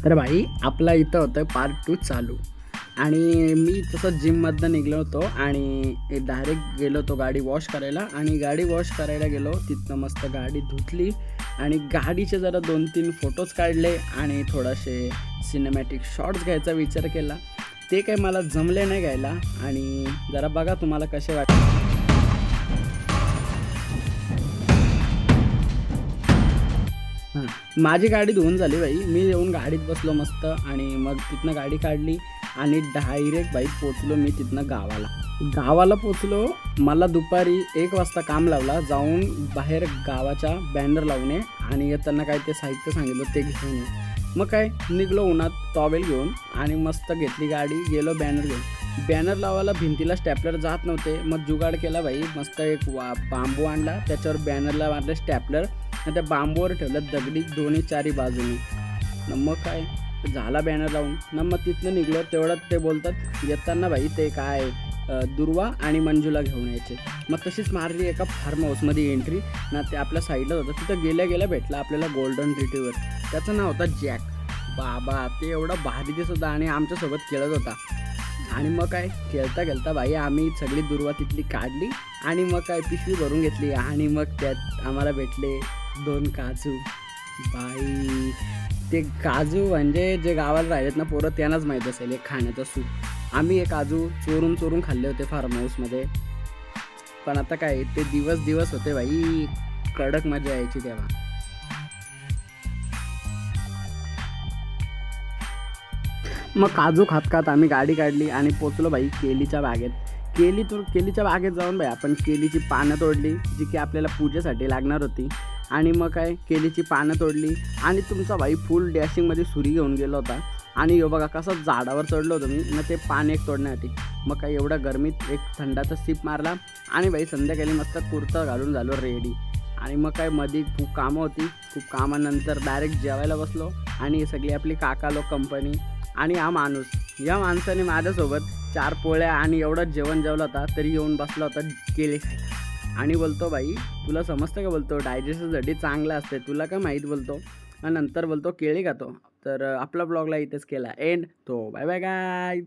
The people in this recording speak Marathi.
तर भाई आपला इथं होतं पार्ट 2 चालू. आणि मी तसं जिममधनं निघलो होतो आणि डायरेक्ट गेलो होतो गाडी वॉश करायला. आणि गाडी वॉश करायला गेलो, तिथनं मस्त गाडी धुतली आणि गाडीचे जरा 2-3 फोटोज काढले आणि थोडेसे सिनेमॅटिक शॉट्स घ्यायचा विचार केला. ते काही मला जमले नाही घ्यायला. आणि जरा बघा तुम्हाला कसे वाटते. हां, माझी गाडी धुवून झाली भाई. मी येऊन गाडीत बसलो मस्त आणि मग तिथनं गाडी काढली आणि डायरेक्ट बाई पोचलो मी तिथनं गावाला पोचलो. मला दुपारी 1 वाजता काम लावला, जाऊन बाहेर गावाच्या बॅनर लावून ये आणि येताना काय ते साहित्य सांगितलं ते घेऊन ये. मग काय निघलो उन्हात टॉवेल घेऊन आणि मस्त घेतली गाडी, गेलो बॅनर घेऊन. बॅनर लावायला भिंतीला स्टॅपलर जात नव्हते. मग जुगाड केला भाई, मस्त एक बांबू आणला, त्याच्यावर बॅनरला मारलं स्टॅपलर आणि त्या बांबूवर ठेवलं दगडी दोन्ही चारी बाजूनी. मग काय झाला बॅनर लावून ना. मग तिथनं निघलो. तेवढ्यात ते बोलतात येताना भाई ते काय दुर्वा आणि मंजूला घेऊन यायचे. मग तशीच मारली एका फार्म हाऊसमध्ये एंट्री ना. ते आपल्या साईडला होतं. तिथं गेल्या गेल्या भेटला आपल्याला गोल्डन रिट्रीवर. त्याचं नाव होतं जॅक. बाबा ते एवढं भारी दिसत होता आणि आमच्यासोबत खेळत होता. आणि मग काय खेळता भाई आम्ही सगळी दुर्वा तिथली काढली आणि मग काय पिशवी भरून घेतली. आणि मग त्यात आम्हाला भेटले 2 काजू. बाई ते काजू म्हणजे जे गावाला राहिलेत ना पोरं त्यांनाच माहीत असेल एक खाण्याचं सूप. आम्ही हे काजू चोरून खाल्ले होते फार्म हाऊसमध्ये. पण आता काय ते दिवस होते भाई, कडक मजा यायची तेव्हा. मग काजू खात आम्ही गाडी काढली आणि पोचलो भाई केलीच्या बागेत. केलीच्या बागेत जाऊन भाई आपण केलीची पानं तोडली, जी की आपल्याला पूजेसाठी लागणार होती. आणि मग काय केलीची पानं तोडली आणि तुमचा भाई फुल डॅशिंगमध्ये सुरी घेऊन गेला होता. आणि यो बघा कसं झाडावर चढलो होतो मी मग ते पान एक तोडण्यासाठी. मग काय एवढ्या गरमीत एक थंडाचा सिप मारला आणि भाई संध्याकाळी मस्त कुर्ता घालून झालो रेडी. आणि मग काय मध्ये खूप कामं होती. खूप कामानंतर डायरेक्ट जेवायला बसलो आणि सगळी आपली काका लोक कंपनी आणि या माणसाने माझ्यासोबत 4 पोळ्या आणि एवढंच जेवण जेवला होता तरी येऊन बसला होता केळी खायला. आणि बोलतो भाई तुला समजतं का, बोलतो डायजेशनसाठी चांगलं असते, तुला काय माहीत बोलतो. आणि नंतर बोलतो केळी खातो. तर आपला ब्लॉगला इथेच केला एंड. तो बाय बाय गाईज.